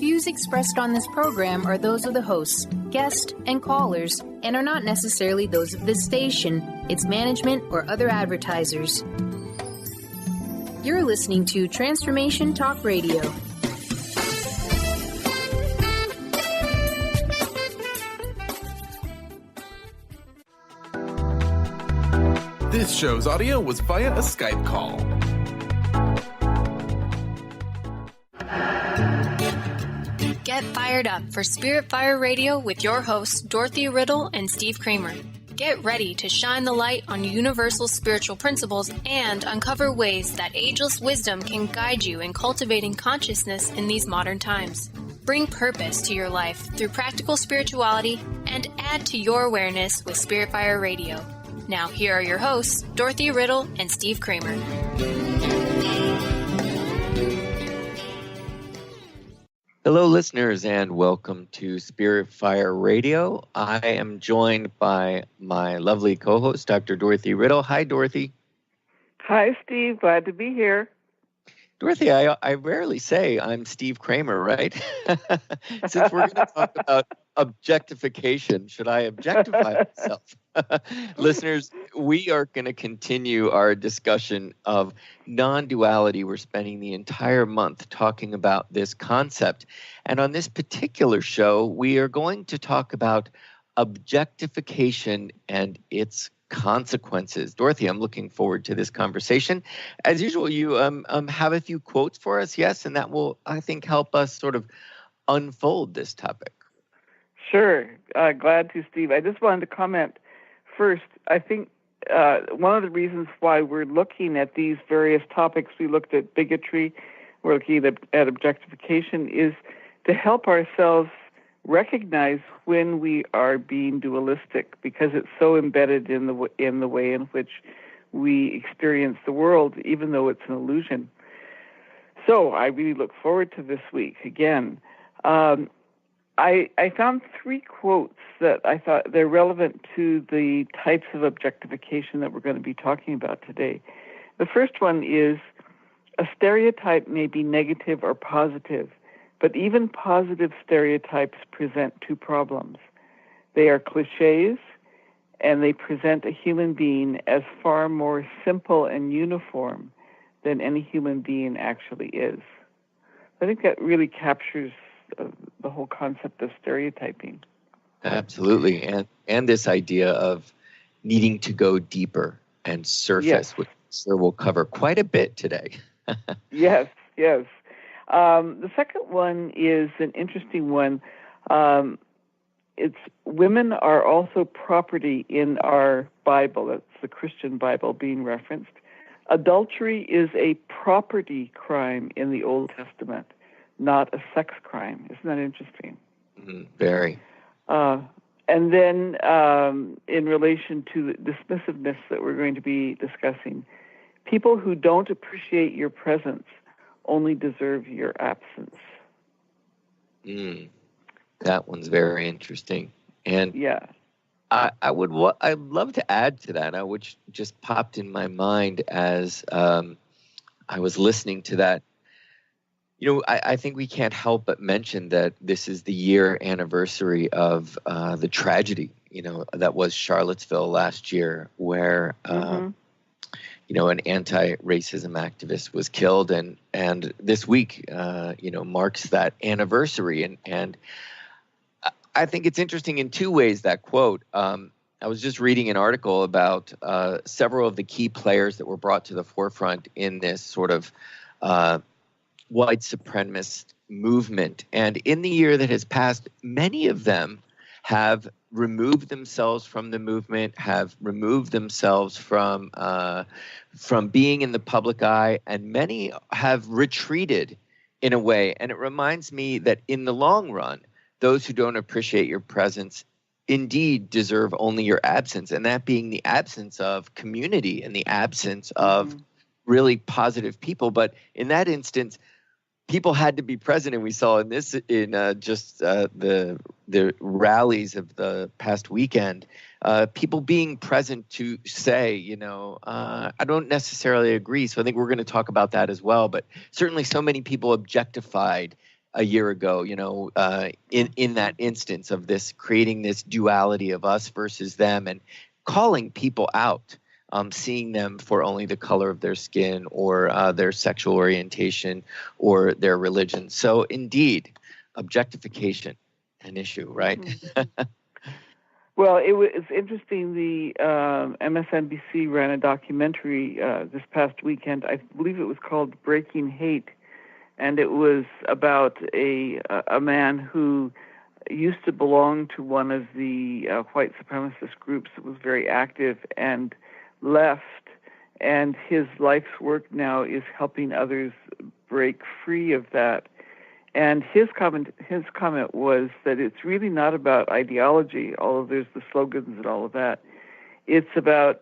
views expressed on this program are those of the hosts, guests, and callers, and are not necessarily those of this station, its management, or other advertisers. You're listening to Transformation Talk Radio. This show's audio was via a Skype call. Get fired up for Spirit Fire Radio with your hosts, Dorothy, Riddle, and Steve Kramer. Get ready to shine the light on universal spiritual principles and uncover ways that ageless wisdom can guide you in cultivating consciousness in these modern times. Bring purpose to your life through practical spirituality and add to your awareness with Spirit Fire Radio. Now, here are your hosts, Dorothy, Riddle, and Steve Kramer. Hello, listeners, and welcome to Spirit Fire Radio. I am joined by my lovely co-host, Dr. Dorothy Riddle. Hi, Dorothy. Hi, Steve. Glad to be here. Dorothy, I rarely say I'm Steve Kramer, right? Since we're going to talk about objectification, should I objectify myself? Listeners, we are going to continue our discussion of non-duality. We're spending the entire month talking about this concept. And on this particular show, we are going to talk about objectification and its consequences. Dorothy, I'm looking forward to this conversation. As usual, you have a few quotes for us, yes? And that will, I think, help us sort of unfold this topic. Sure. Glad to, Steve. I just wanted to comment first. I think one of the reasons why we're looking at these various topics, we looked at bigotry, we're looking at objectification, is to help ourselves recognize when we are being dualistic, because it's so embedded in the way in which we experience the world, even though it's an illusion. So I really look forward to this week again. I found three quotes that I thought they're relevant to the types of objectification that we're going to be talking about today. The first one is, a stereotype may be negative or positive, but even positive stereotypes present two problems. They are cliches, and they present a human being as far more simple and uniform than any human being actually is. I think that really captures the whole concept of stereotyping. Absolutely. And this idea of needing to go deeper and surface, yes, which we'll cover quite a bit today. Yes. The second one is an interesting one. It's women are also property in our Bible. That's the Christian Bible being referenced. Adultery is a property crime in the Old Testament, not a sex crime. Isn't that interesting? Very. And then in relation to the dismissiveness that we're going to be discussing, people who don't appreciate your presence only deserve your absence. That one's very interesting. And yeah, I'd love to add to that, which just popped in my mind as I was listening to that. You know, I think we can't help but mention that this is the year anniversary of the tragedy, that was Charlottesville last year, where an anti-racism activist was killed, and this week, marks that anniversary. And I think it's interesting in two ways, that quote. I was just reading an article about several of the key players that were brought to the forefront in this sort of white supremacist movement. And in the year that has passed, many of them have removed themselves from the movement, have removed themselves from being in the public eye, and many have retreated in a way. And it reminds me that in the long run, those who don't appreciate your presence indeed deserve only your absence, and that being the absence of community and the absence of really positive people. But in that instance, people had to be present, and we saw in this the rallies of the past weekend, people being present to say, I don't necessarily agree. So I think we're going to talk about that as well. But certainly so many people objectified a year ago, in that instance of this, creating this duality of us versus them and calling people out, seeing them for only the color of their skin or their sexual orientation or their religion. So indeed, objectification, an issue, right? Mm-hmm. Well, it's interesting. The MSNBC ran a documentary this past weekend. I believe it was called Breaking Hate, and it was about a man who used to belong to one of the white supremacist groups that was very active and left, and his life's work now is helping others break free of that. And his comment was that it's really not about ideology, although there's the slogans and all of that. It's about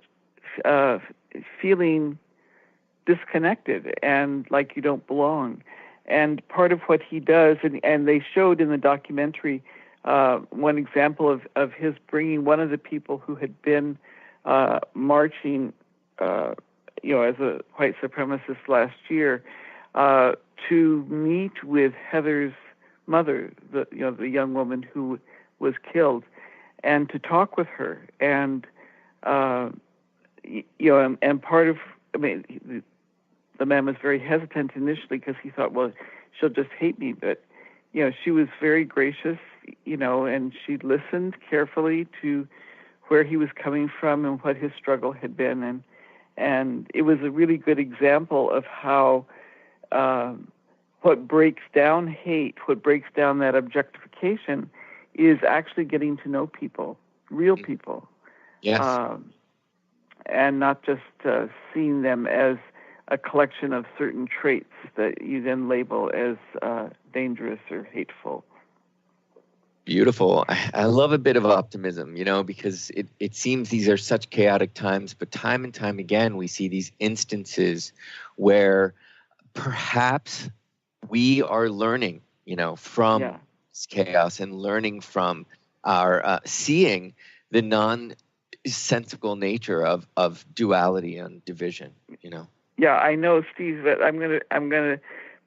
feeling disconnected and like you don't belong. And part of what he does, and they showed in the documentary one example of his bringing one of the people who had been marching, as a white supremacist last year, to meet with Heather's mother, the young woman who was killed, and to talk with her. And and part of, the man was very hesitant initially because he thought, well, she'll just hate me. But she was very gracious, and she listened carefully to where he was coming from and what his struggle had been, and it was a really good example of how what breaks down hate, what breaks down that objectification, is actually getting to know people, real people. Yes. And not just seeing them as a collection of certain traits that you then label as dangerous or hateful. Beautiful. I love a bit of optimism, because it seems these are such chaotic times, but time and time again, we see these instances where perhaps we are learning, from this chaos and learning from our seeing the nonsensical nature of duality and division, Yeah, I know, Steve, but I'm gonna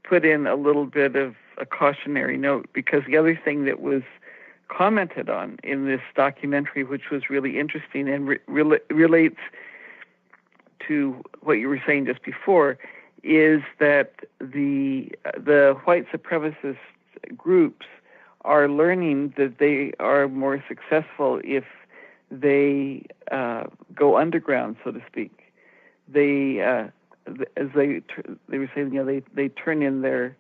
put in a little bit of a cautionary note, because the other thing that was commented on in this documentary, which was really interesting and relates to what you were saying just before, is that the white supremacist groups are learning that they are more successful if they go underground, so to speak. They, as they were saying, they turn in their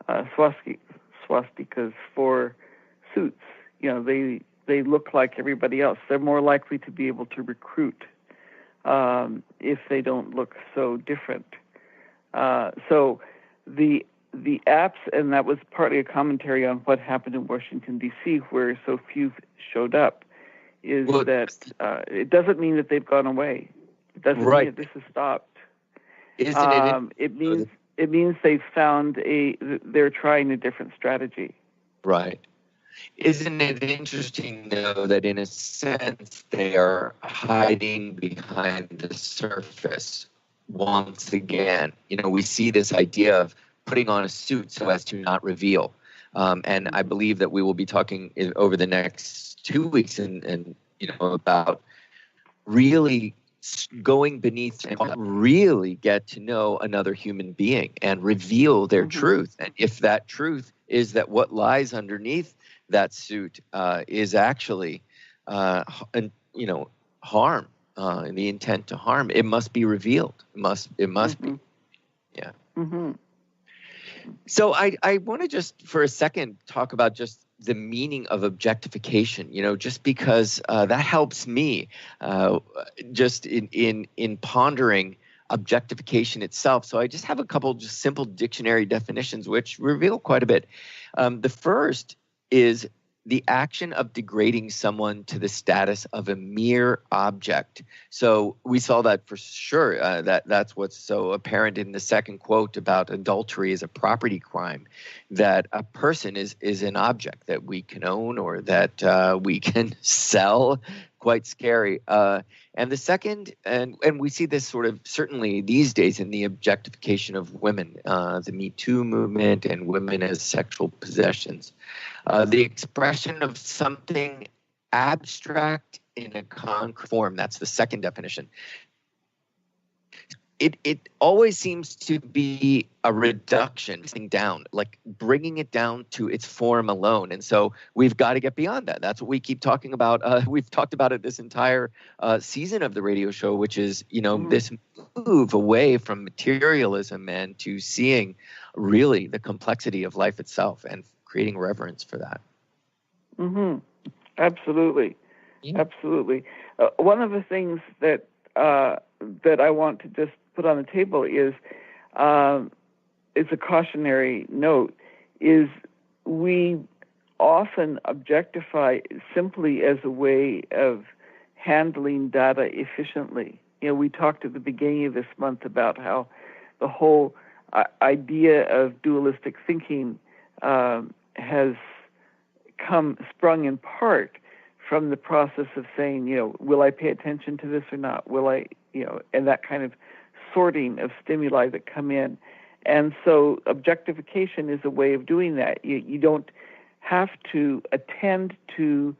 swastikas for suits. They look like everybody else. They're more likely to be able to recruit if they don't look so different. So the apps, and that was partly a commentary on what happened in Washington, D.C., where so few showed up, is that it doesn't mean that they've gone away. It doesn't mean that this has stopped. Isn't it means they've found they're trying a different strategy. Right. Isn't it interesting, though, that in a sense they are hiding behind the surface once again? We see this idea of putting on a suit so as to not reveal. And I believe that we will be talking over the next 2 weeks and about really going beneath and really get to know another human being and reveal their truth. And if that truth is that what lies underneath that suit is actually harm, the intent to harm, it must be revealed. It must be. Yeah. Mm-hmm. So I want to just for a second talk about just the meaning of objectification, just because that helps me just in pondering objectification itself. So I just have a couple just simple dictionary definitions which reveal quite a bit. The first is the action of degrading someone to the status of a mere object. So we saw that for sure. That's what's so apparent in the second quote about adultery as a property crime, that a person is an object that we can own or that we can sell, quite scary. And the second, and we see this sort of certainly these days in the objectification of women, the Me Too movement and women as sexual possessions, the expression of something abstract in a concrete form. That's the second definition. It always seems to be a reduction, down, like bringing it down to its form alone. And so we've got to get beyond that. That's what we keep talking about. We've talked about it this entire season of the radio show, which is, this move away from materialism and to seeing really the complexity of life itself and creating reverence for that. Mm-hmm. Absolutely. Yeah. Absolutely. One of the things that I want to just put on the table is a cautionary note, is we often objectify simply as a way of handling data efficiently. We talked at the beginning of this month about how the whole idea of dualistic thinking has sprung in part from the process of saying, will I pay attention to this or not? Will I, and that kind of sorting of stimuli that come in. And so objectification is a way of doing that. You don't have to attend to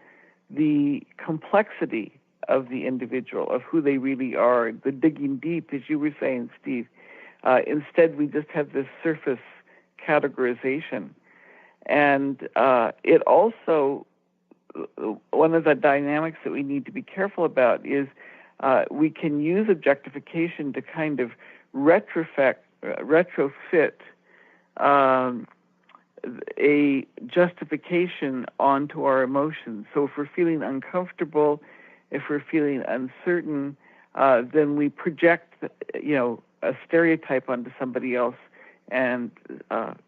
the complexity of the individual, of who they really are, the digging deep, as you were saying, Steve. Instead, we just have this surface categorization. And it also, one of the dynamics that we need to be careful about is we can use objectification to kind of retrofit a justification onto our emotions. So if we're feeling uncomfortable, if we're feeling uncertain, then we project, a stereotype onto somebody else and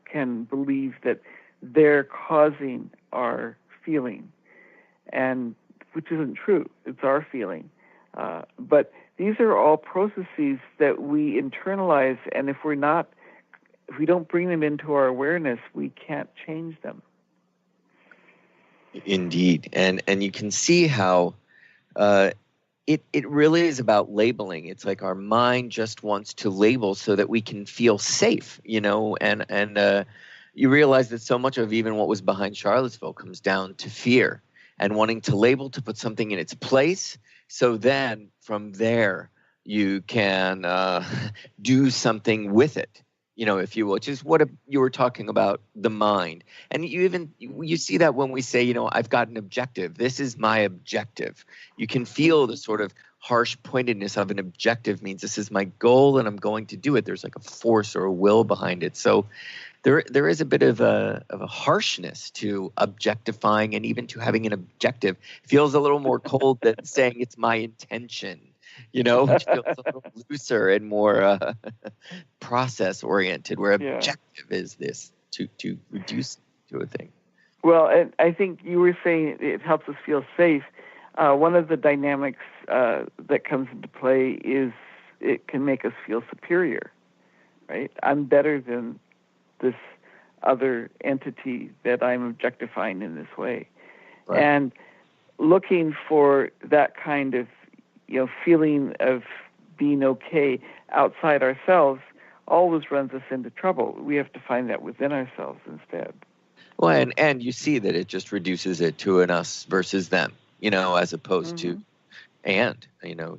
can believe that they're causing our feeling, and which isn't true. It's our feeling. But these are all processes that we internalize, and if we don't bring them into our awareness, we can't change them. Indeed, and you can see how it really is about labeling. It's like our mind just wants to label so that we can feel safe, and you realize that so much of even what was behind Charlottesville comes down to fear and wanting to label, to put something in its place. So then from there, you can do something with it, if you will, which is what you were talking about, the mind. And you see that when we say, I've got an objective. This is my objective. You can feel the sort of harsh pointedness of an objective means this is my goal and I'm going to do it. There's like a force or a will behind it. So there is a bit of a harshness to objectifying, and even to having an objective feels a little more cold than saying it's my intention, which feels a little looser and more process oriented, where objective is this to reduce to a thing. Well, and I think you were saying it helps us feel safe. One of the dynamics that comes into play is it can make us feel superior, right? I'm better than this other entity that I'm objectifying in this way. Right. And looking for that kind of, feeling of being okay outside ourselves always runs us into trouble. We have to find that within ourselves instead. Well, and you see that it just reduces it to an us versus them, as opposed to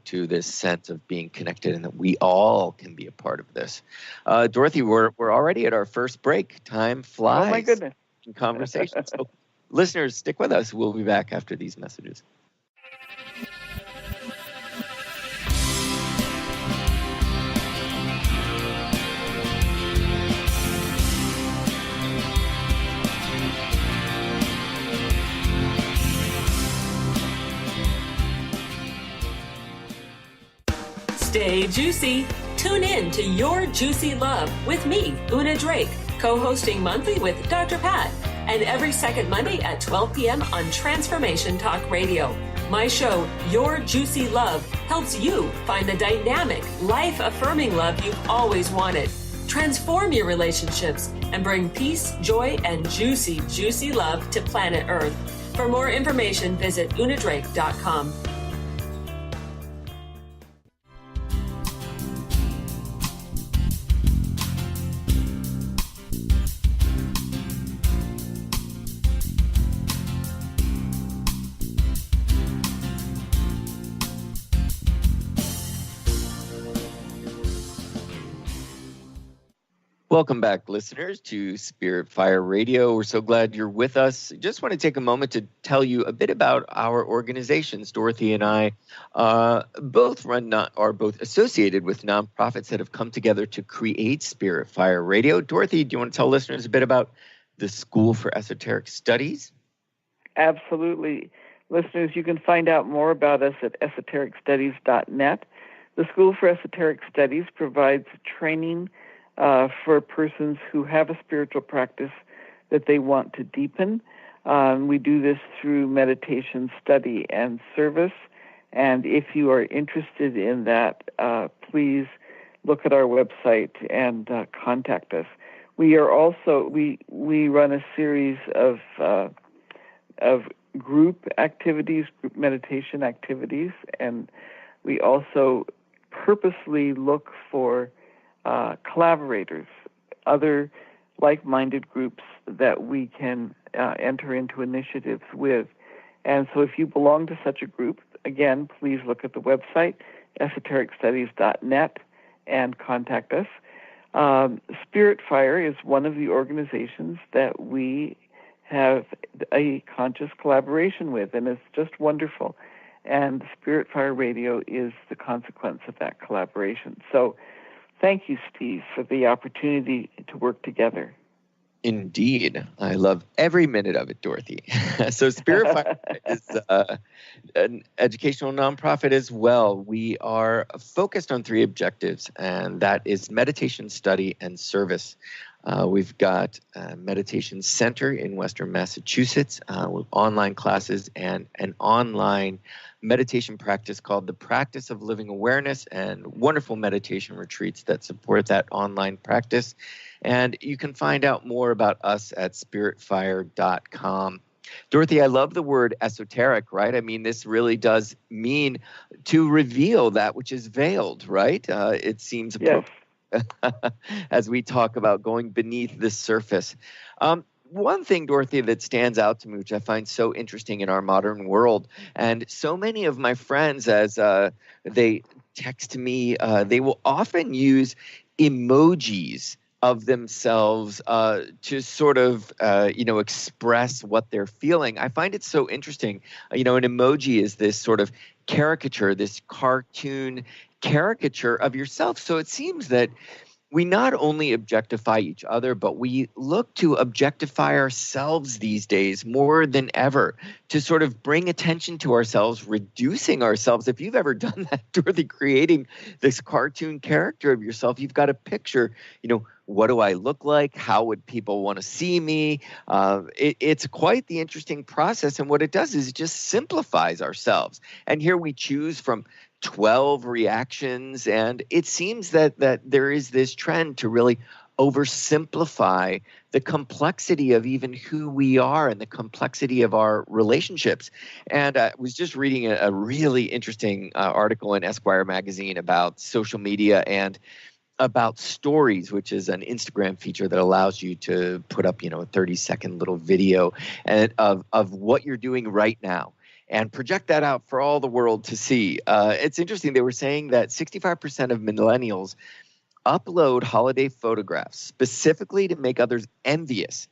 to this sense of being connected and that we all can be a part of this. Dorothy, we're already at our first break. Time flies. Oh, my goodness. In conversation. So listeners, stick with us. We'll be back after these messages. Stay juicy. Tune in to Your Juicy Love with me, Una Drake, co-hosting monthly with Dr. Pat, and every second Monday at 12 p.m. on Transformation Talk Radio. My show, Your Juicy Love, helps you find the dynamic, life-affirming love you've always wanted. Transform your relationships and bring peace, joy, and juicy, juicy love to planet Earth. For more information, visit unadrake.com. Welcome back, listeners, to Spirit Fire Radio. We're so glad you're with us. Just want to take a moment to tell you a bit about our organizations. Dorothy and I both associated with nonprofits that have come together to create Spirit Fire Radio. Dorothy, do you want to tell listeners a bit about the School for Esoteric Studies? Absolutely. Listeners, you can find out more about us at esotericstudies.net. The School for Esoteric Studies provides training for persons who have a spiritual practice that they want to deepen. We do this through meditation, study, and service. And if you are interested in that, please look at our website and contact us. We are also we run a series of group activities, group meditation activities, and we also purposely look for collaborators, other like-minded groups that we can enter into initiatives with. And so if you belong to such a group, again, please look at the website, esotericstudies.net, and contact us. Spirit Fire is one of the organizations that we have a conscious collaboration with, and it's just wonderful. And Spirit Fire Radio is the consequence of that collaboration. So thank you, Steve, for the opportunity to work together. Indeed. I love every minute of it, Dorothy. So Spirit Fire is an educational nonprofit as well. We are focused on 3 objectives, and that is meditation, study, and service. We've got a meditation center in Western Massachusetts with online classes and an online meditation practice called the Practice of Living Awareness, and wonderful meditation retreats that support that online practice. And you can find out more about us at spiritfire.com. Dorothy, I love the word esoteric, right? I mean, this really does mean to reveal that which is veiled, right? It seems appropriate. Yes. As we talk about going beneath the surface. One thing, Dorothy, that stands out to me, which I find so interesting in our modern world, and so many of my friends, as they text me, they will often use emojis of themselves to sort of, express what they're feeling. I find it so interesting. An emoji is this sort of caricature, this cartoon caricature of yourself. So it seems that we not only objectify each other, but we look to objectify ourselves these days more than ever to sort of bring attention to ourselves, reducing ourselves. If you've ever done that, Dorothy, creating this cartoon character of yourself, you've got a picture, what do I look like? How would people want to see me? It's quite the interesting process. And what it does is it just simplifies ourselves. And here we choose from 12 reactions, and it seems that there is this trend to really oversimplify the complexity of even who we are and the complexity of our relationships. And I was just reading a really interesting article in Esquire magazine about social media and about stories, which is an Instagram feature that allows you to put up, a 30-second little video of what you're doing right now, and project that out for all the world to see. It's interesting. They were saying that 65% of millennials upload holiday photographs specifically to make others envious.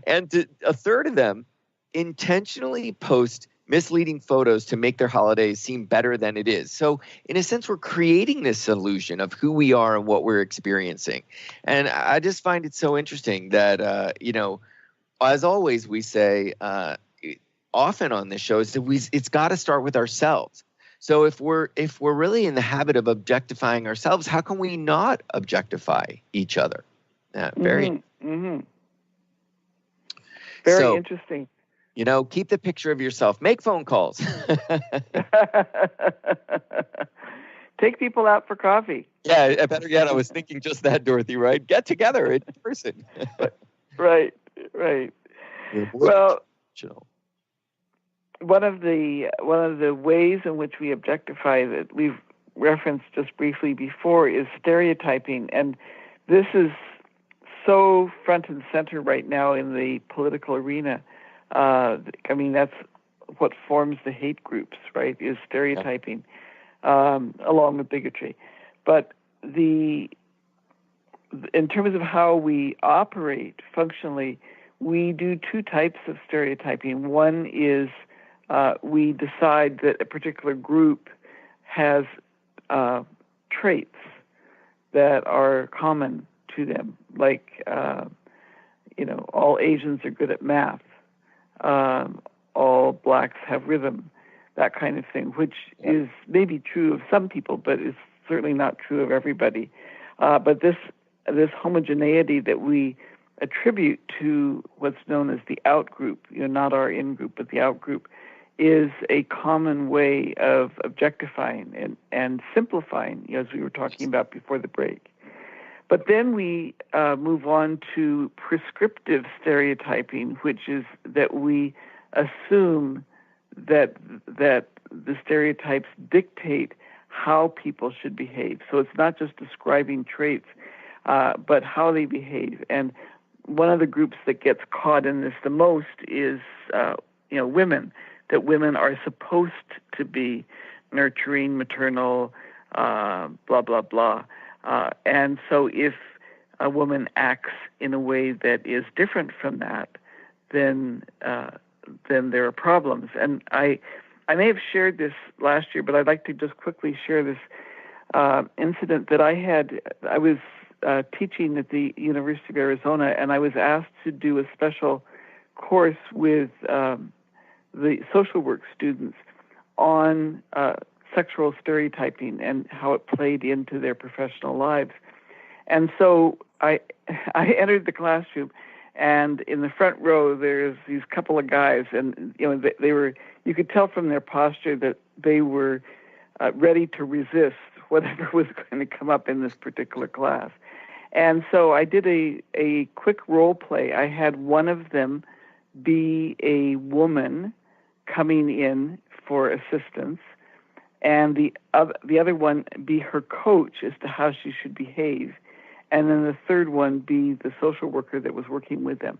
And a third of them intentionally post misleading photos to make their holidays seem better than it is. So in a sense, we're creating this illusion of who we are and what we're experiencing. And I just find it so interesting that, as always, we say, often on this show, is that it's got to start with ourselves. So if we're really in the habit of objectifying ourselves, how can we not objectify each other? Very interesting. Keep the picture of yourself. Make phone calls. Take people out for coffee. Yeah, better yet, I was thinking just that, Dorothy, right? Get together in person. Right. Well, one of the ways in which we objectify that we've referenced just briefly before is stereotyping, and this is so front and center right now in the political arena. That's what forms the hate groups, right, is stereotyping, along with bigotry. But the in terms of how we operate functionally, we do two types of stereotyping. One is we decide that a particular group has traits that are common to them, like, all Asians are good at math, all blacks have rhythm, that kind of thing, which is maybe true of some people, but is certainly not true of everybody. But this homogeneity that we attribute to what's known as the out group, not our in group, but the out group, is a common way of objectifying and simplifying, as we were talking about before the break. But then we move on to prescriptive stereotyping, which is that we assume that the stereotypes dictate how people should behave. So it's not just describing traits, but how they behave. And one of the groups that gets caught in this the most is, women. That women are supposed to be nurturing, maternal, blah blah blah. And so if a woman acts in a way that is different from that, then there are problems. And I may have shared this last year, but I'd like to just quickly share this incident that I had. I was teaching at the University of Arizona, and I was asked to do a special course with the social work students on sexual stereotyping and how it played into their professional lives. And so I entered the classroom, and in the front row there's these couple of guys, and they were, you could tell from their posture that they were ready to resist whatever was going to come up in this particular class. And so I did a quick role play. I had one of them be a woman coming in for assistance, and the other one be her coach as to how she should behave, and then the third one be the social worker that was working with them.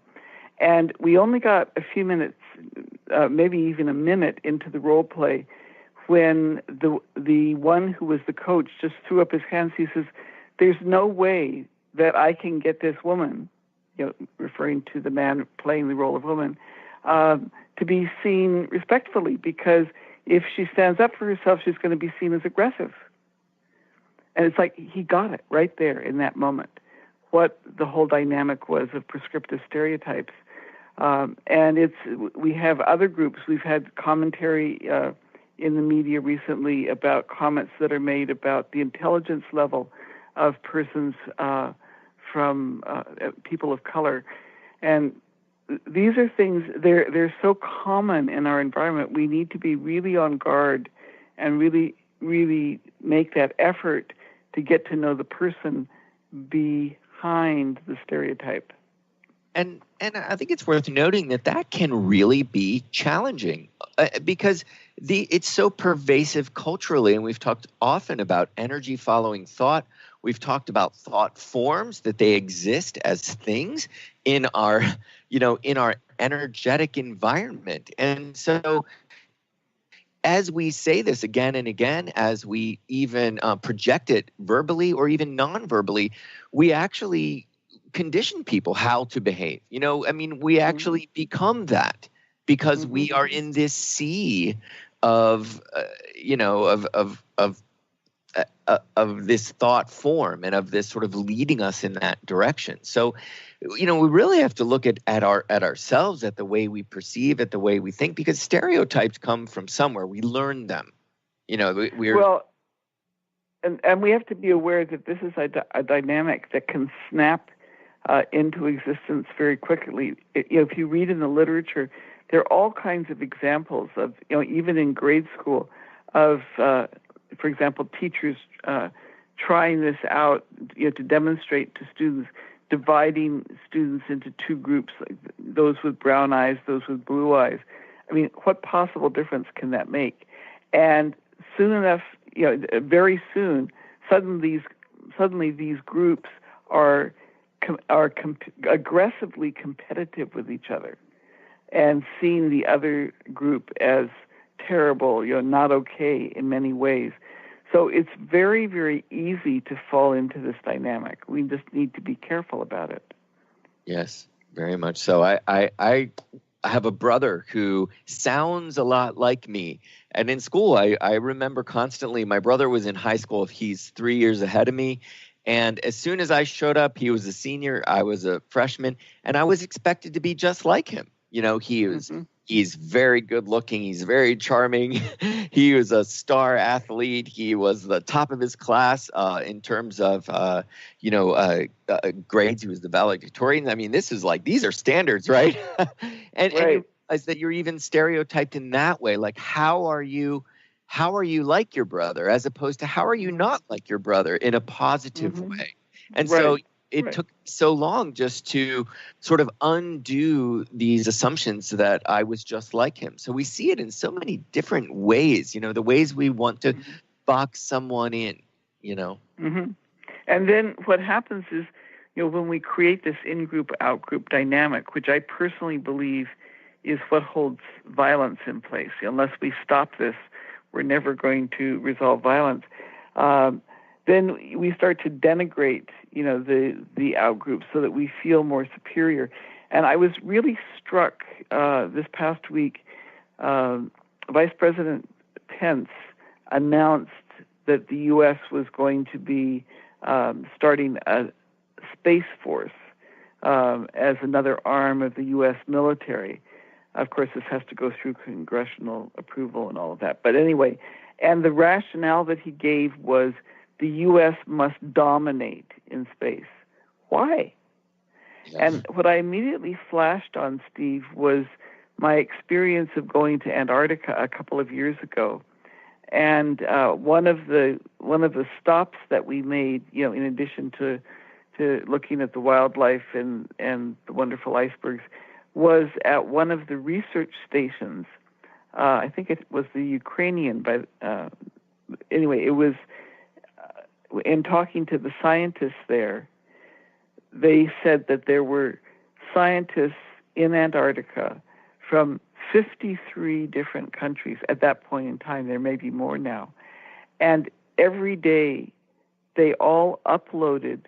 And we only got a few minutes, maybe even a minute into the role play, when the one who was the coach just threw up his hands. He says, "There's no way that I can get this woman," referring to the man playing the role of woman, to be seen respectfully, because if she stands up for herself, she's going to be seen as aggressive. And it's like he got it right there in that moment, what the whole dynamic was of prescriptive stereotypes. And we have other groups. We've had commentary in the media recently about comments that are made about the intelligence level of persons from people of color. And these are things, they're so common in our environment. We need to be really on guard and really, really make that effort to get to know the person behind the stereotype. And I think it's worth noting that can really be challenging because it's so pervasive culturally, and we've talked often about energy following thought. We've talked about thought forms, that they exist as things in our energetic environment. And so as we say this again and again, as we even project it verbally or even non-verbally, we actually condition people how to behave. We actually become that because we are in this sea of this thought form and of this sort of leading us in that direction. So, we really have to look at ourselves, at the way we perceive, at the way we think, because stereotypes come from somewhere. We learn them. Well, and we have to be aware that this is a dynamic that can snap into existence very quickly. If you read in the literature, there are all kinds of examples of, even in grade school, of, for example, teachers trying this out, to demonstrate to students, dividing students into two groups, like those with brown eyes, those with blue eyes. What possible difference can that make? And soon enough, very soon, suddenly these groups are aggressively competitive with each other and seeing the other group as terrible, not okay in many ways. So it's very, very easy to fall into this dynamic. We just need to be careful about it. Yes, very much so. I have a brother who sounds a lot like me. And in school, I remember constantly, my brother was in high school. He's 3 years ahead of me. And as soon as I showed up, he was a senior, I was a freshman, and I was expected to be just like him. You know, he's very good looking. He's very charming. He was a star athlete. He was the top of his class in terms of, grades. He was the valedictorian. I mean, these are standards, right? And you realize that you're even stereotyped in that way. Like, how are you like your brother, as opposed to how are you not like your brother in a positive way? And so it took so long just to sort of undo these assumptions that I was just like him. So we see it in so many different ways, the ways we want to box someone in, Mm-hmm. And then what happens is, when we create this in-group, out-group dynamic, which I personally believe is what holds violence in place. Unless we stop this, we're never going to resolve violence. Then we start to denigrate, the out-group so that we feel more superior. And I was really struck this past week. Vice President Pence announced that the U.S. was going to be starting a space force as another arm of the U.S. military. Of course, this has to go through congressional approval and all of that. But anyway, and the rationale that he gave was the U.S. must dominate in space. Why? Yes. And what I immediately flashed on, Steve, was my experience of going to Antarctica a couple of years ago. And one of the stops that we made, in addition to looking at the wildlife and the wonderful icebergs, was at one of the research stations. I think it was the Ukrainian, but anyway, it was. In talking to the scientists there, they said that there were scientists in Antarctica from 53 different countries at that point in time. There may be more now. And every day, they all uploaded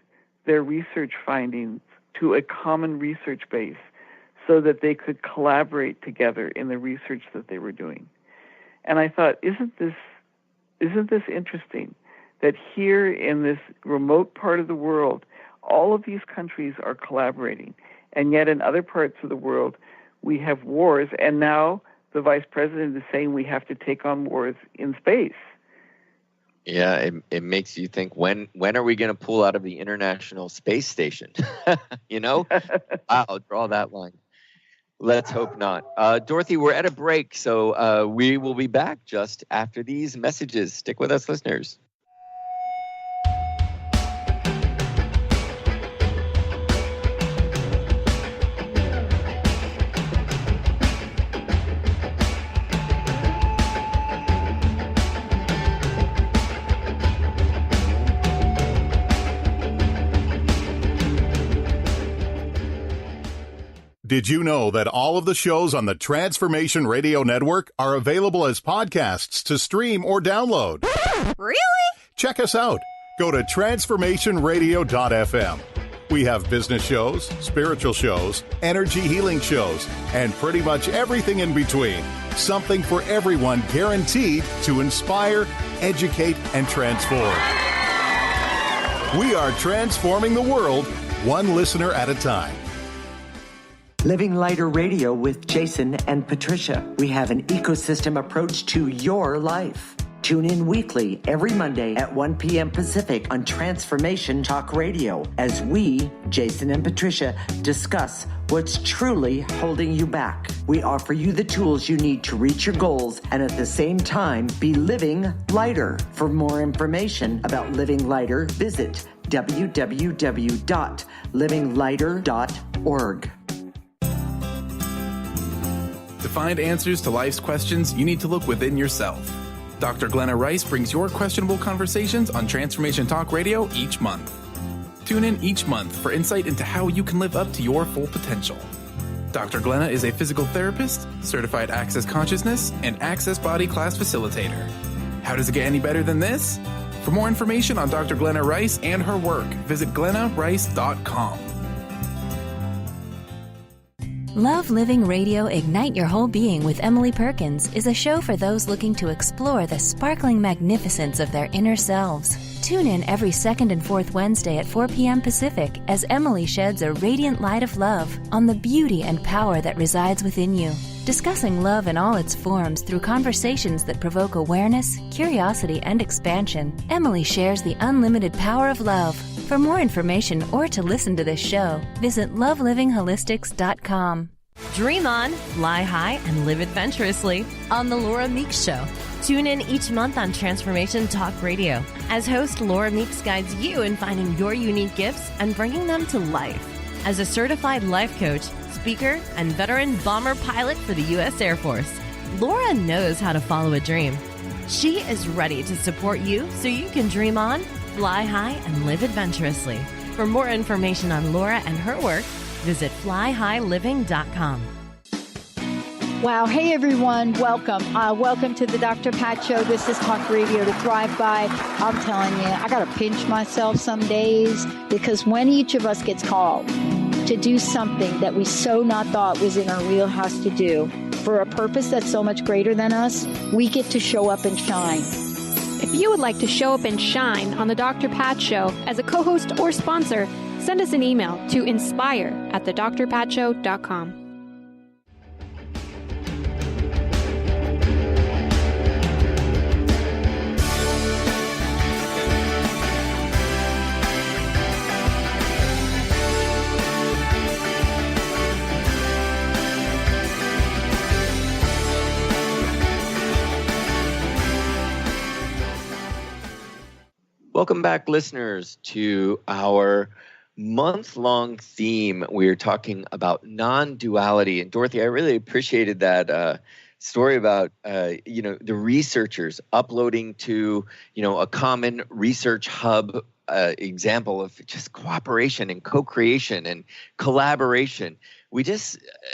their research findings to a common research base so that they could collaborate together in the research that they were doing. And I thought, isn't this interesting? That here in this remote part of the world, all of these countries are collaborating. And yet in other parts of the world, we have wars. And now the vice president is saying we have to take on wars in space. Yeah, it makes you think, when are we going to pull out of the International Space Station? Wow, draw that line. Let's hope not. Dorothy, we're at a break, so we will be back just after these messages. Stick with us, listeners. Did you know that all of the shows on the Transformation Radio Network are available as podcasts to stream or download? Really? Check us out. Go to transformationradio.fm. We have business shows, spiritual shows, energy healing shows, and pretty much everything in between. Something for everyone, guaranteed to inspire, educate, and transform. We are transforming the world, one listener at a time. Living Lighter Radio with Jason and Patricia. We have an ecosystem approach to your life. Tune in weekly every Monday at 1 p.m. Pacific on Transformation Talk Radio as we, Jason and Patricia, discuss what's truly holding you back. We offer you the tools you need to reach your goals and at the same time be living lighter. For more information about Living Lighter, visit www.livinglighter.org. To find answers to life's questions, you need to look within yourself. Dr. Glenna Rice brings your questionable conversations on Transformation Talk Radio each month. Tune in each month for insight into how you can live up to your full potential. Dr. Glenna is a physical therapist, certified Access Consciousness, and Access Body Class facilitator. How does it get any better than this? For more information on Dr. Glenna Rice and her work, visit glennarice.com. Love Living Radio Ignite Your Whole Being with Emily Perkins is a show for those looking to explore the sparkling magnificence of their inner selves. Tune in every second and fourth Wednesday at 4 p.m. Pacific as Emily sheds a radiant light of love on the beauty and power that resides within you. Discussing love in all its forms through conversations that provoke awareness, curiosity, and expansion, Emily shares the unlimited power of love. For more information or to listen to this show, visit lovelivingholistics.com. Dream on, fly high, and live adventurously on The Laura Meeks Show. Tune in each month on Transformation Talk Radio as host Laura Meeks guides you in finding your unique gifts and bringing them to life. As a certified life coach, speaker, and veteran bomber pilot for the U.S. Air Force, Laura knows how to follow a dream. She is ready to support you so you can dream on, fly high, and live adventurously. For more information on Laura and her work, visit flyhighliving.com. Wow. Hey, everyone. Welcome. Welcome to the Dr. Pat Show. This is Talk Radio to Thrive By. I'm telling you, I got to pinch myself some days because when each of us gets called to do something that we so not thought was in our wheelhouse to do for a purpose that's so much greater than us, we get to show up and shine. If you would like to show up and shine on the Dr. Pat Show as a co-host or sponsor, send us an email to inspire@thedrpatshow.com. Welcome back, listeners, to our month-long theme. We're talking about non-duality. And Dorothy, I really appreciated that story about, the researchers uploading to, a common research hub example of just cooperation and co-creation and collaboration.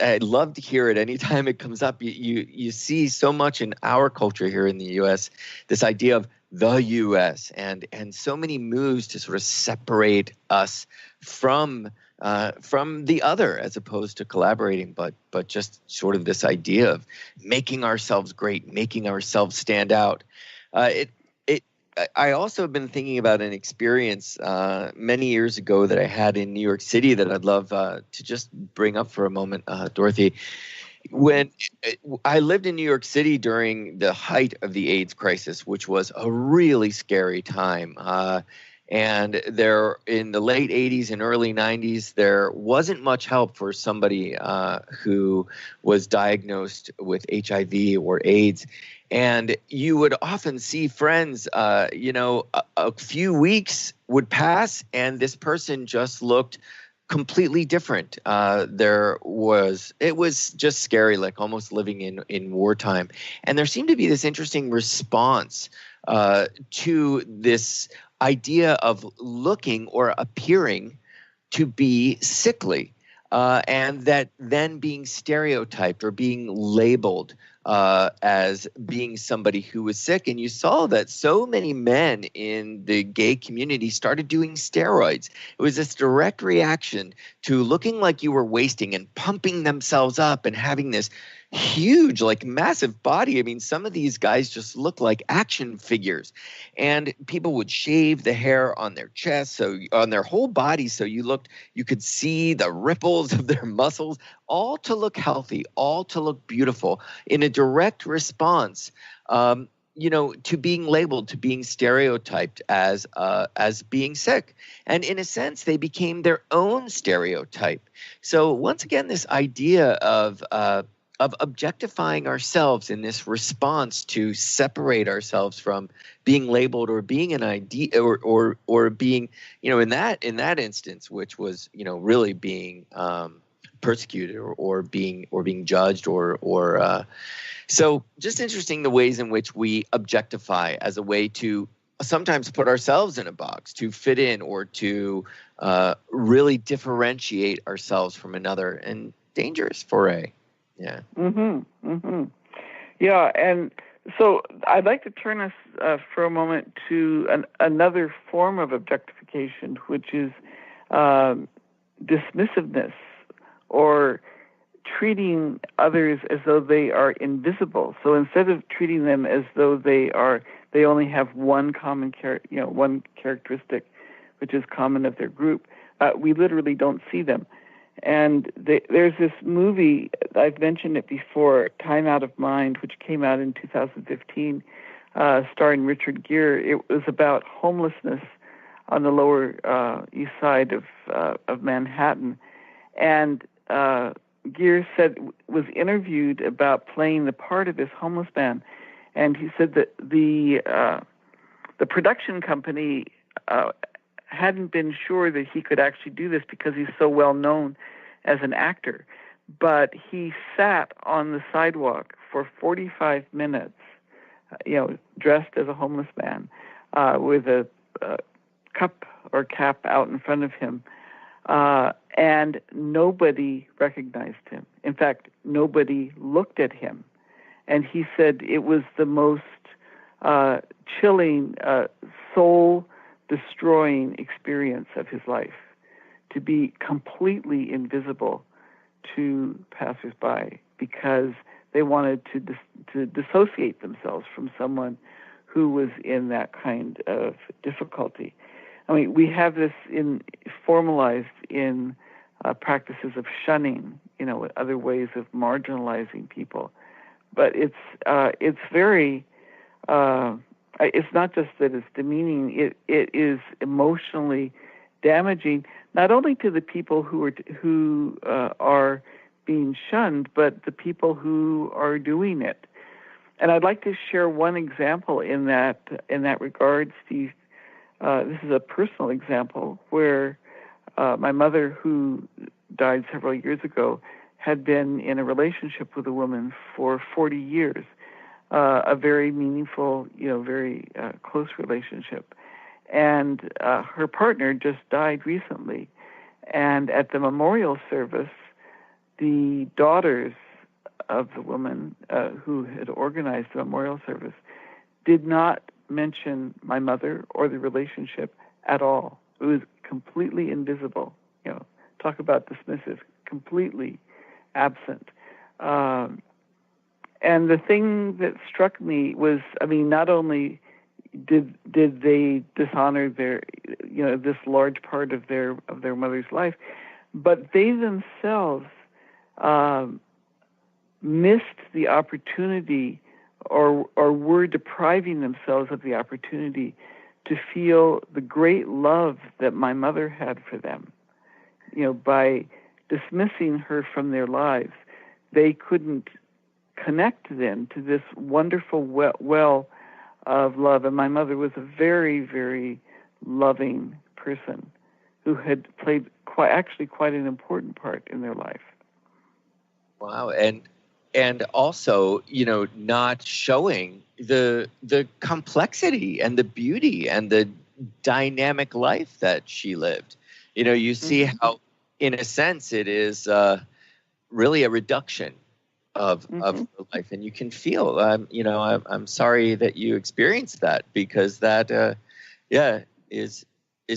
I'd love to hear it anytime it comes up. You see so much in our culture here in the U.S., this idea of the U.S. and so many moves to sort of separate us from the other, as opposed to collaborating, but just sort of this idea of making ourselves great, making ourselves stand out. I also have been thinking about an experience many years ago that I had in New York City that I'd love to just bring up for a moment, Dorothy. When I lived in New York City during the height of the AIDS crisis, which was a really scary time, and there in the late 80s and early 90s, there wasn't much help for somebody who was diagnosed with HIV or AIDS. And you would often see friends, a few weeks would pass and this person just looked completely different. It was just scary, like almost living in wartime. And there seemed to be this interesting response to this idea of looking or appearing to be sickly, and that then being stereotyped or being labeled as being somebody who was sick. And you saw that so many men in the gay community started doing steroids. It was this direct reaction to looking like you were wasting and pumping themselves up and having this huge, like massive body. I mean, some of these guys just look like action figures, and people would shave the hair on their chest, so on their whole body, so you could see the ripples of their muscles, all to look healthy, all to look beautiful, in a direct response, to being labeled, to being stereotyped as being sick. And in a sense, they became their own stereotype. So once again, this idea of objectifying ourselves in this response to separate ourselves from being labeled or being an idea or being, in that instance, which was, really being persecuted or being judged so just interesting the ways in which we objectify as a way to sometimes put ourselves in a box, to fit in, or to really differentiate ourselves from another, and dangerous foray. Yeah. Mm-hmm. Mm-hmm. Yeah, and So I'd like to turn us for a moment to another form of objectification, which is dismissiveness, or treating others as though they are invisible. So instead of treating them as though they only have one common one characteristic, which is common of their group, we literally don't see them. And there's this movie, I've mentioned it before, Time Out of Mind, which came out in 2015, starring Richard Gere. It was about homelessness on the Lower East Side of Manhattan. And Gere was interviewed about playing the part of this homeless man, and he said that the production company hadn't been sure that he could actually do this because he's so well known as an actor. But he sat on the sidewalk for 45 minutes, dressed as a homeless man, with a cup or cap out in front of him, and nobody recognized him. In fact, nobody looked at him. And he said it was the most chilling, soul-destroying experience of his life, to be completely invisible to passersby because they wanted to dissociate themselves from someone who was in that kind of difficulty. I mean, we have this formalized in practices of shunning, other ways of marginalizing people. But it's very, it's not just that it's demeaning, it is emotionally damaging, not only to the people who are being shunned, but the people who are doing it. And I'd like to share one example in that regard, Steve. This is a personal example where my mother, who died several years ago, had been in a relationship with a woman for 40 years, a very meaningful, very close relationship. And her partner just died recently. And at the memorial service, the daughters of the woman who had organized the memorial service did not mention my mother or the relationship at all. It was completely invisible. Talk about dismissive, completely absent. And the thing that struck me was, not only did they dishonor their, this large part of their mother's life, but they themselves missed the opportunity, or were depriving themselves of the opportunity to feel the great love that my mother had for them. By dismissing her from their lives, they couldn't connect then to this wonderful well of love. And my mother was a very, very loving person who had played quite an important part in their life. Wow. And also, not showing the complexity and the beauty and the dynamic life that she lived. You see how, in a sense, it is really a reduction of her life, and you can feel. I'm sorry that you experienced that, because that, is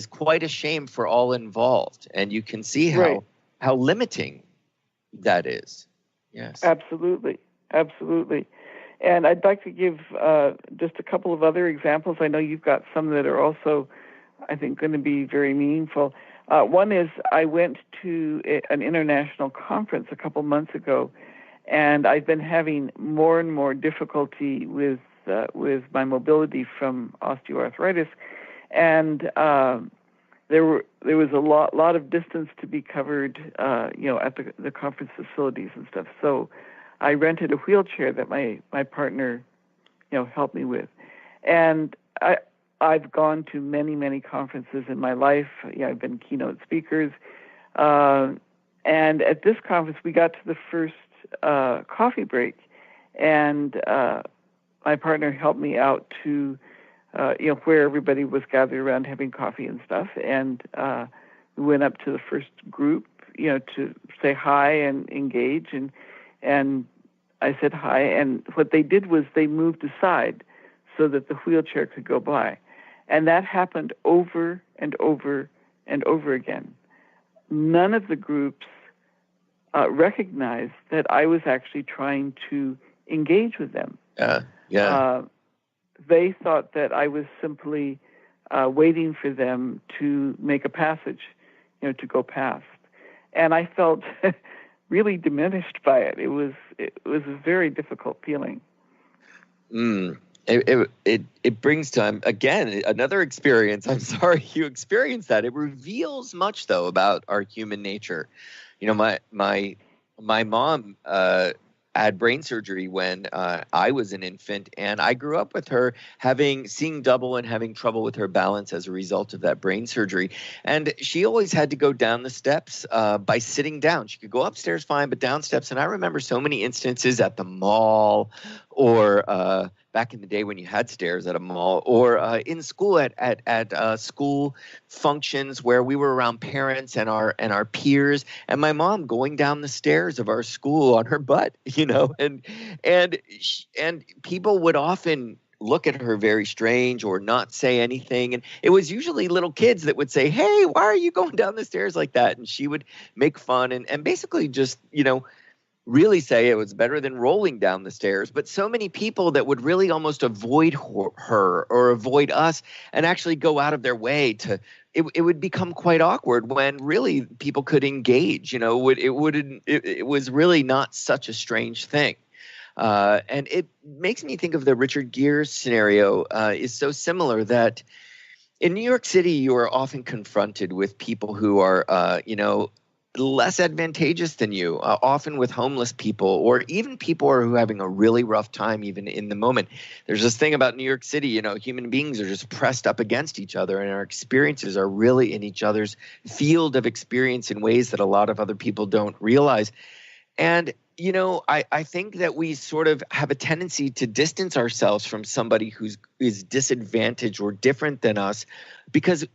quite a shame for all involved, and you can see how limiting that is. Yes, absolutely. And I'd like to give just a couple of other examples. I know you've got some that are also, I think, going to be very meaningful. One is I went to an international conference a couple months ago, and I've been having more and more difficulty with my mobility from osteoarthritis, and there was a lot of distance to be covered, at the conference facilities and stuff. So I rented a wheelchair that my partner, helped me with, and I've gone to many, many conferences in my life. I've been keynote speakers, and at this conference we got to the first coffee break, and my partner helped me out to where everybody was gathered around having coffee and stuff, and we went up to the first group, to say hi and engage, and I said hi, and what they did was they moved aside so that the wheelchair could go by. And that happened over and over and over again. None of the groups recognized that I was actually trying to engage with them. They thought that I was simply waiting for them to make a passage, to go past. And I felt really diminished by it. It was a very difficult feeling. It brings to, again, another experience. I'm sorry you experienced that. It reveals much, though, about our human nature. My mom had brain surgery when I was an infant, and I grew up with her seeing double and having trouble with her balance as a result of that brain surgery. And she always had to go down the steps by sitting down. She could go upstairs fine, but down steps. And I remember so many instances at the mall, or back in the day when you had stairs at a mall, or in school at school functions where we were around parents and our peers, and my mom going down the stairs of our school on her butt, and people would often look at her very strange or not say anything. And it was usually little kids that would say, "Hey, why are you going down the stairs like that?" And she would make fun and basically just, really say it was better than rolling down the stairs. But so many people that would really almost avoid her or avoid us and actually go out of their way to, it would become quite awkward when really people could engage. It was really not such a strange thing. And it makes me think of the Richard Gere's scenario is so similar that in New York City, you are often confronted with people who are, less advantageous than you, often with homeless people, or even people who are having a really rough time even in the moment. There's this thing about New York City, human beings are just pressed up against each other, and our experiences are really in each other's field of experience in ways that a lot of other people don't realize. And, I think that we sort of have a tendency to distance ourselves from somebody who is disadvantaged or different than us, because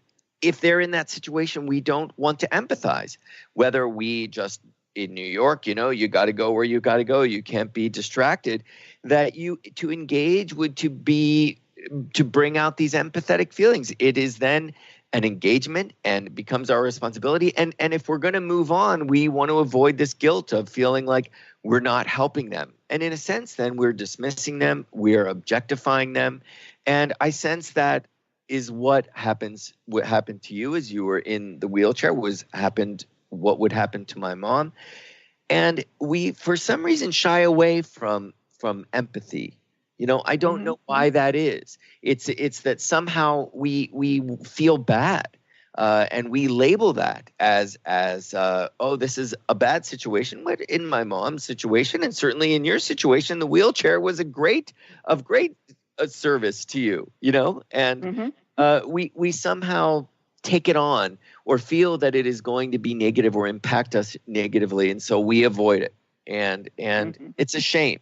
if they're in that situation, we don't want to empathize. Whether we just in New York, you got to go where you got to go. You can't be distracted. That to engage would to bring out these empathetic feelings. It is then an engagement and becomes our responsibility. And if we're going to move on, we want to avoid this guilt of feeling like we're not helping them. And in a sense, then we're dismissing them. We're objectifying them. And I sense that is what happened to you as you were in the wheelchair what would happen to my mom. And we, for some reason, shy away from empathy. I don't know why that is. It's that somehow we feel bad, and we label that as this is a bad situation. But in my mom's situation, and certainly in your situation, the wheelchair was of great service to you, and we somehow take it on or feel that it is going to be negative or impact us negatively, and so we avoid it. And it's a shame,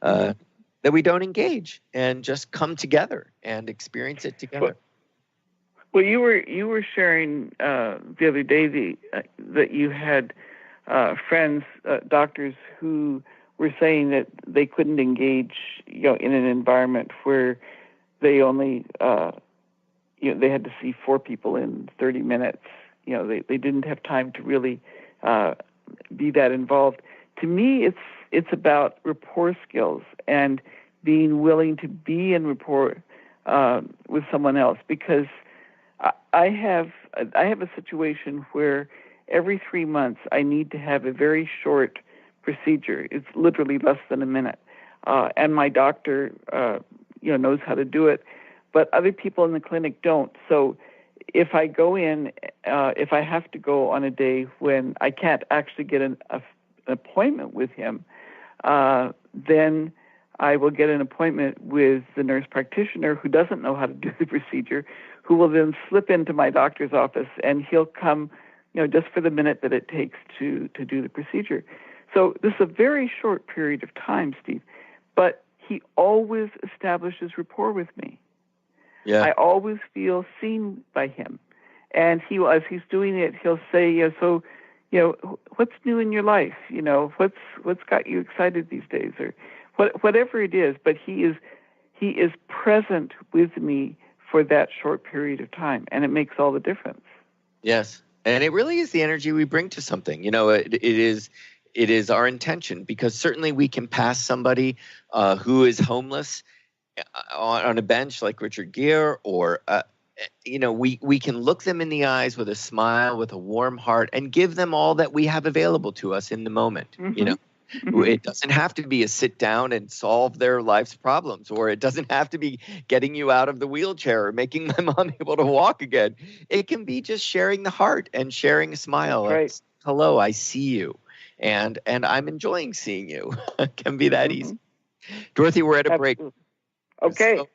that we don't engage and just come together and experience it together. Well, you were sharing the other day that you had friends, doctors who were saying that they couldn't engage, in an environment where they only, they had to see 4 people in 30 minutes. They didn't have time to really be that involved. To me, it's about rapport skills and being willing to be in rapport with someone else. Because I have a situation where every 3 months I need to have a very short procedure. It's literally less than a minute, and my doctor, knows how to do it, but other people in the clinic don't. So if I go in, if I have to go on a day when I can't actually get an appointment with him, then I will get an appointment with the nurse practitioner who doesn't know how to do the procedure, who will then slip into my doctor's office, and he'll come, just for the minute that it takes to do the procedure. So this is a very short period of time, Steve, but he always establishes rapport with me. Yeah. I always feel seen by him. And as he's doing it, he'll say, so, what's new in your life? What's got you excited these days, or whatever it is. But he is present with me for that short period of time, and it makes all the difference. Yes, and it really is the energy we bring to something. It is our intention, because certainly we can pass somebody who is homeless on a bench like Richard Gere, or we can look them in the eyes with a smile, with a warm heart, and give them all that we have available to us in the moment. Mm-hmm. It doesn't have to be a sit down and solve their life's problems, or it doesn't have to be getting you out of the wheelchair or making my mom able to walk again. It can be just sharing the heart and sharing a smile. Right. It's, hello, I see you, and I'm enjoying seeing you. It can be that easy. Dorothy, we're at a break. Okay. So,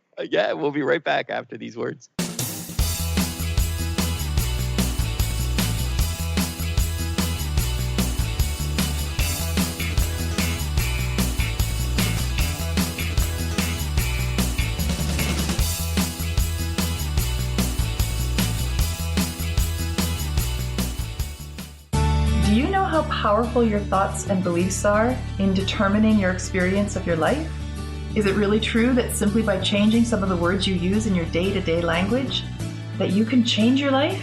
we'll be right back after these words. Do you know how powerful your thoughts and beliefs are in determining your experience of your life? Is it really true that simply by changing some of the words you use in your day-to-day language, that you can change your life?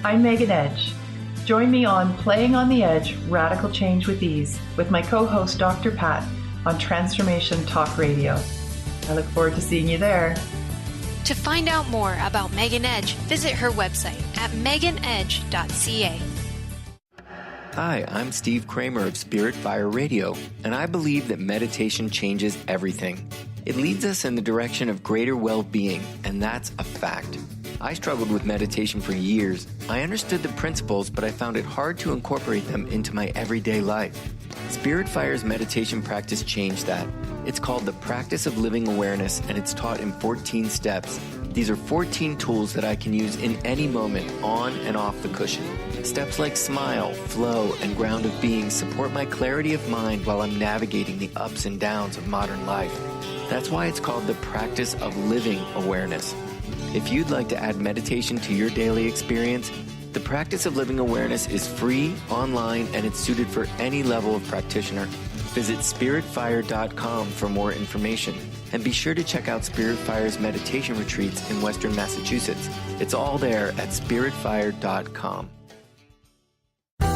I'm Megan Edge. Join me on Playing on the Edge, Radical Change with Ease, with my co-host Dr. Pat on Transformation Talk Radio. I look forward to seeing you there. To find out more about Megan Edge, visit her website at meganedge.ca. Hi, I'm Steve Kramer of Spirit Fire Radio, and I believe that meditation changes everything. It leads us in the direction of greater well-being, and that's a fact. I struggled with meditation for years. I understood the principles, but I found it hard to incorporate them into my everyday life. Spirit Fire's meditation practice changed that. It's called the Practice of Living Awareness, and it's taught in 14 steps. These are 14 tools that I can use in any moment, on and off the cushion. Steps like smile, flow, and ground of being support my clarity of mind while I'm navigating the ups and downs of modern life. That's why it's called the Practice of Living Awareness. If you'd like to add meditation to your daily experience, the Practice of Living Awareness is free, online, and it's suited for any level of practitioner. Visit spiritfire.com for more information. And be sure to check out Spirit Fire's meditation retreats in Western Massachusetts. It's all there at spiritfire.com.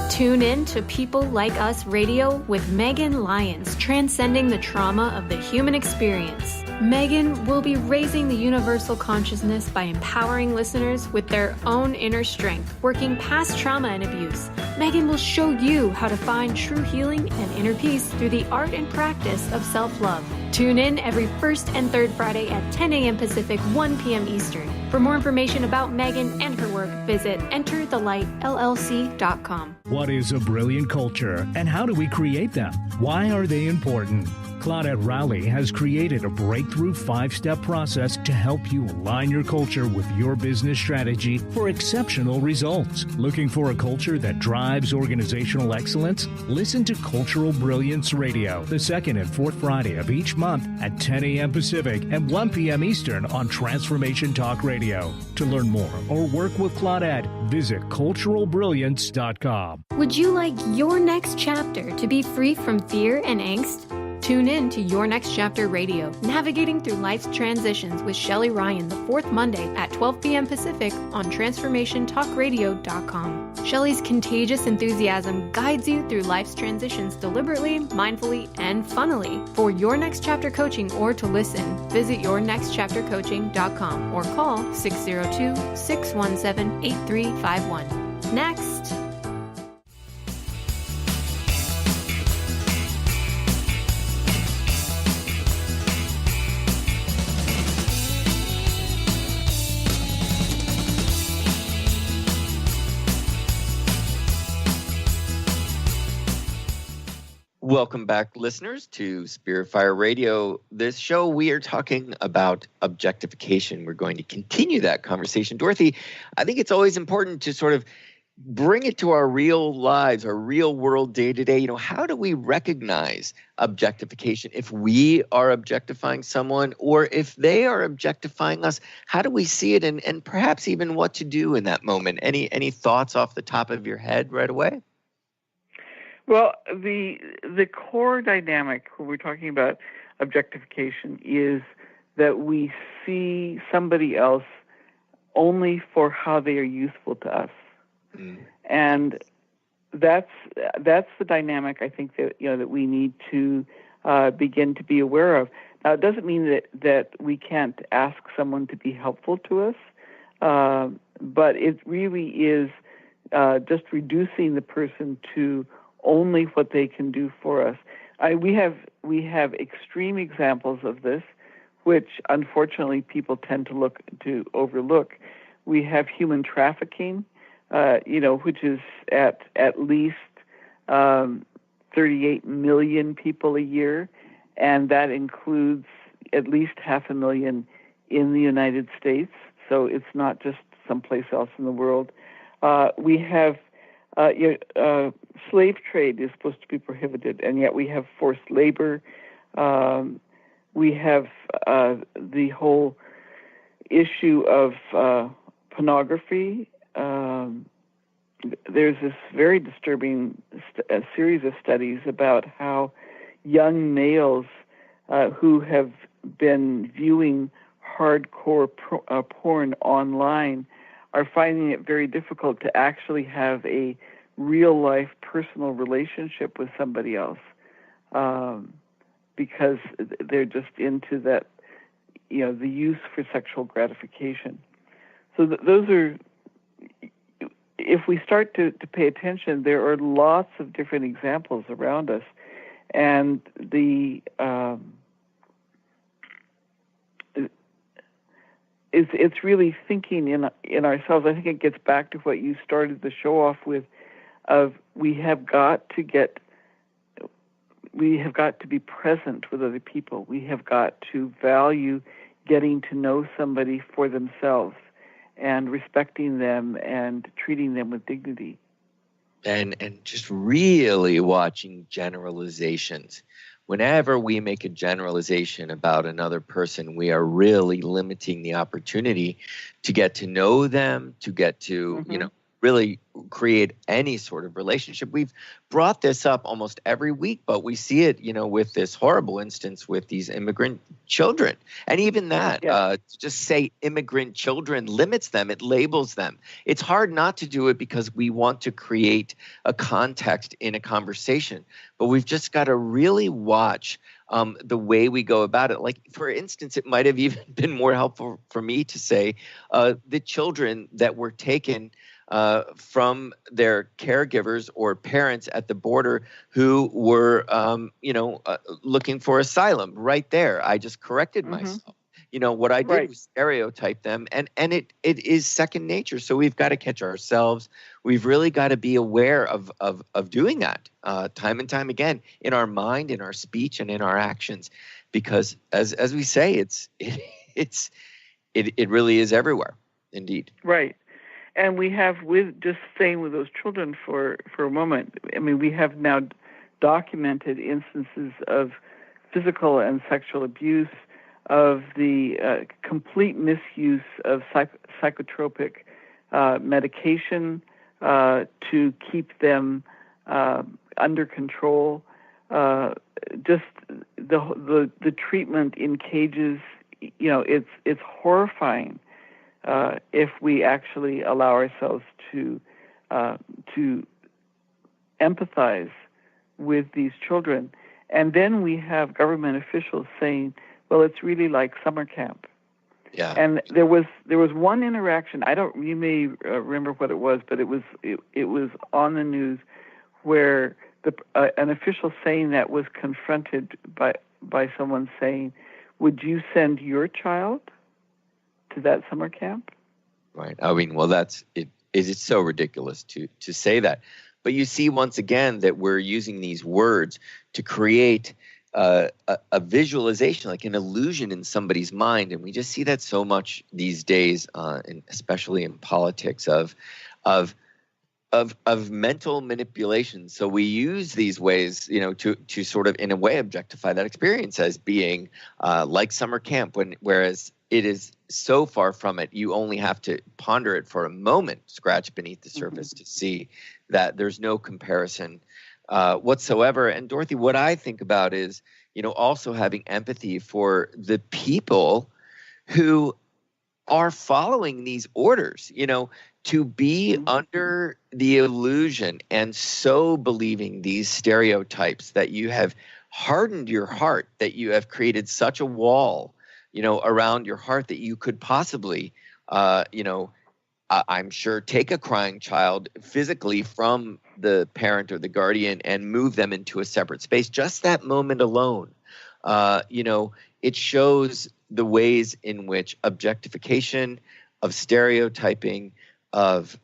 Tune in to People Like Us Radio with Megan Lyons, transcending the trauma of the human experience. Megan will be raising the universal consciousness by empowering listeners with their own inner strength, working past trauma and abuse. Megan will show you how to find true healing and inner peace through the art and practice of self-love. Tune in every first and third Friday at 10 a.m. Pacific, 1 p.m. Eastern. For more information about Megan and her work, visit enterthelightllc.com. What is a brilliant culture, and how do we create them? Why are they important? Claudette Rowley has created a breakthrough 5-step process to help you align your culture with your business strategy for exceptional results. Looking for a culture that drives organizational excellence? Listen to Cultural Brilliance Radio, the second and fourth Friday of each month at 10 a.m. Pacific and 1 p.m. Eastern on Transformation Talk Radio. To learn more or work with Claudette, visit culturalbrilliance.com. Would you like your next chapter to be free from fear and angst? Tune in to Your Next Chapter Radio, navigating through life's transitions with Shelley Ryan the fourth Monday at 12 p.m. Pacific on TransformationTalkRadio.com. Shelley's contagious enthusiasm guides you through life's transitions deliberately, mindfully, and funnily. For Your Next Chapter coaching or to listen, visit YourNextChapterCoaching.com or call 602-617-8351. Next. Welcome back, listeners, to Spirit Fire Radio. This show, we are talking about objectification. We're going to continue that conversation. Dorothy, I think it's always important to sort of bring it to our real lives, our real world day-to-day. You know, how do we recognize objectification? If we are objectifying someone or if they are objectifying us, how do we see it and perhaps even what to do in that moment? Any thoughts off the top of your head right away? Well, the core dynamic when we're talking about objectification is that we see somebody else only for how they are useful to us, and that's the dynamic I think that that we need to begin to be aware of. Now, it doesn't mean that we can't ask someone to be helpful to us, but it really is just reducing the person to only what they can do for us. We have extreme examples of this, which unfortunately people tend to overlook. We have human trafficking, which is at least 38 million people a year, and that includes at least 500,000 in the United States. So it's not just someplace else in the world. We have slave trade is supposed to be prohibited, and yet we have forced labor. We have the whole issue of pornography. There's this very disturbing series of studies about how young males who have been viewing hardcore porn online are finding it very difficult to actually have a real-life personal relationship with somebody else because they're just into that, the use for sexual gratification. So those are, if we start to pay attention, there are lots of different examples around us, and it's really thinking in ourselves. I think it gets back to what you started the show off with, of we have got to be present with other people. We have got to value getting to know somebody for themselves and respecting them and treating them with dignity. And just really watching generalizations. Whenever we make a generalization about another person, we are really limiting the opportunity to get to know them, to get to, really create any sort of relationship. We've brought this up almost every week, but we see it, with this horrible instance with these immigrant children. And even that, just say immigrant children limits them, it labels them. It's hard not to do it because we want to create a context in a conversation, but we've just got to really watch the way we go about it. Like, for instance, it might have even been more helpful for me to say the children that were taken from their caregivers or parents at the border who were, looking for asylum right there. I just corrected myself. What I did was stereotype them, and it is second nature. So we've got to catch ourselves. We've really got to be aware of doing that time and time again in our mind, in our speech, and in our actions, because as we say, it really is everywhere, indeed. Right. And we have, just staying with those children for a moment, I mean, we have now documented instances of physical and sexual abuse, of the complete misuse of psychotropic medication to keep them under control. Just the treatment in cages, it's horrifying. If we actually allow ourselves to empathize with these children. And then we have government officials saying, well, it's really like summer camp. Yeah. And there was one interaction, you may remember what it was, but it was on the news where an official saying that was confronted by someone saying, would you send your child to that summer camp? Right. I mean, well, it's so ridiculous to say that. But you see, once again, that we're using these words to create a visualization, like an illusion in somebody's mind. And we just see that so much these days, especially in politics, of mental manipulation. So we use these ways, to sort of, in a way, objectify that experience as being like summer camp, whereas it is so far from it. You only have to ponder it for a moment, scratch beneath the surface to see that there's no comparison whatsoever. And Dorothy, what I think about is, also having empathy for the people who are following these orders, to be under the illusion and so believing these stereotypes that you have hardened your heart, that you have created such a wall, around your heart that you could possibly, I'm sure, take a crying child physically from the parent or the guardian and move them into a separate space. Just that moment alone, it shows the ways in which objectification, of stereotyping, of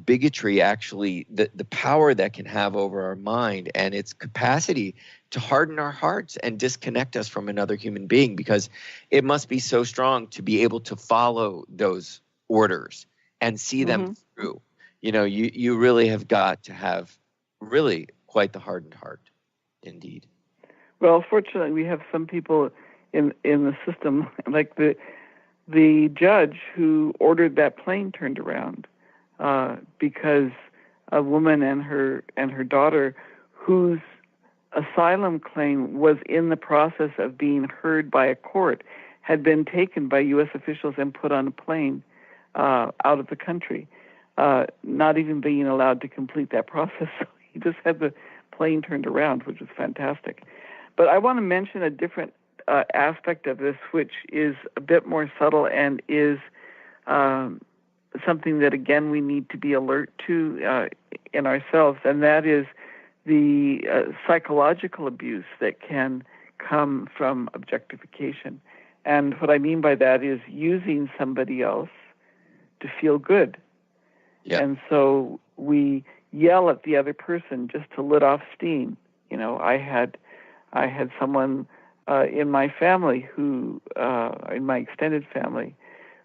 bigotry, actually, the power that can have over our mind and its capacity to harden our hearts and disconnect us from another human being, because it must be so strong to be able to follow those orders and see them through. You really have got to have really quite the hardened heart, indeed. Well, fortunately, we have some people in the system, like the judge who ordered that plane turned around because a woman and her daughter, whose asylum claim was in the process of being heard by a court, had been taken by U.S. officials and put on a plane out of the country, not even being allowed to complete that process. So he just had the plane turned around, which was fantastic. But I want to mention a different aspect of this, which is a bit more subtle and is something that, again, we need to be alert to in ourselves, and that is the psychological abuse that can come from objectification. And what I mean by that is using somebody else to feel good. Yeah. And so we yell at the other person just to let off steam. I had someone in my family who, in my extended family,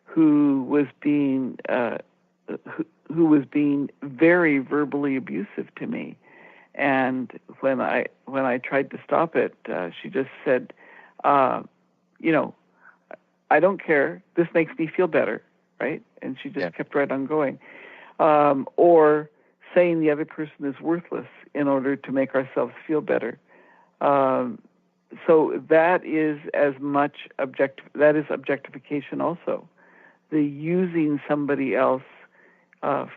who was being very verbally abusive to me. And when I tried to stop it, she just said, I don't care. This makes me feel better, right? And she just kept right on going. Or saying the other person is worthless in order to make ourselves feel better. So that is that is objectification also. The using somebody else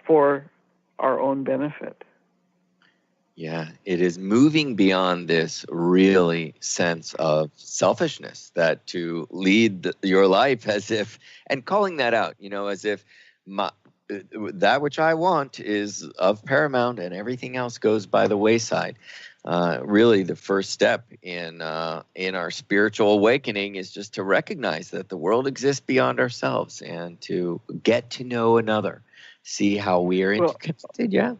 for our own benefit. Yeah, it is moving beyond this really sense of selfishness, that to lead your life as if, and calling that out, as if that which I want is of paramount and everything else goes by the wayside. Really, the first step in our spiritual awakening is just to recognize that the world exists beyond ourselves and to get to know another, see how we are interconnected. Yeah.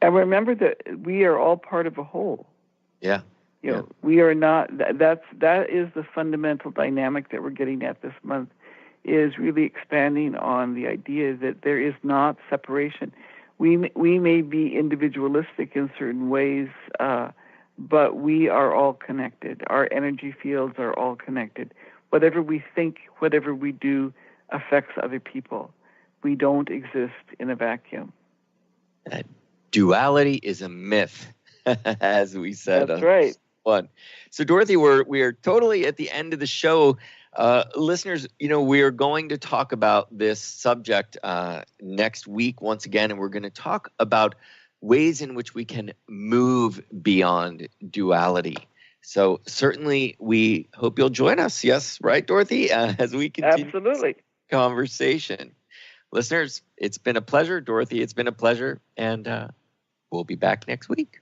And remember that we are all part of a whole. Yeah. We are not. That is the fundamental dynamic that we're getting at this month, is really expanding on the idea that there is not separation. We may be individualistic in certain ways, but we are all connected. Our energy fields are all connected. Whatever we think, whatever we do, affects other people. We don't exist in a vacuum. That duality is a myth, as we said. That's right. One. So, Dorothy, we are totally at the end of the show. Listeners, we are going to talk about this subject next week once again, and we're going to talk about ways in which we can move beyond duality. So certainly we hope you'll join us. Yes, right, Dorothy, as we continue Absolutely. This conversation. Listeners, it's been a pleasure. Dorothy, it's been a pleasure, and we'll be back next week.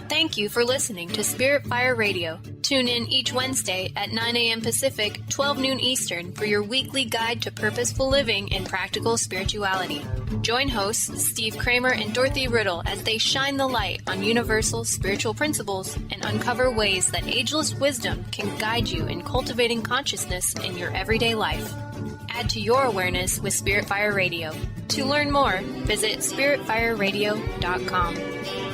Thank you for listening to Spirit Fire Radio. Tune in each Wednesday at 9 a.m. Pacific, 12 noon Eastern for your weekly guide to purposeful living and practical spirituality. Join hosts Steve Kramer and Dorothy Riddle as they shine the light on universal spiritual principles and uncover ways that ageless wisdom can guide you in cultivating consciousness in your everyday life. Add to your awareness with Spirit Fire Radio. To learn more, visit spiritfireradio.com.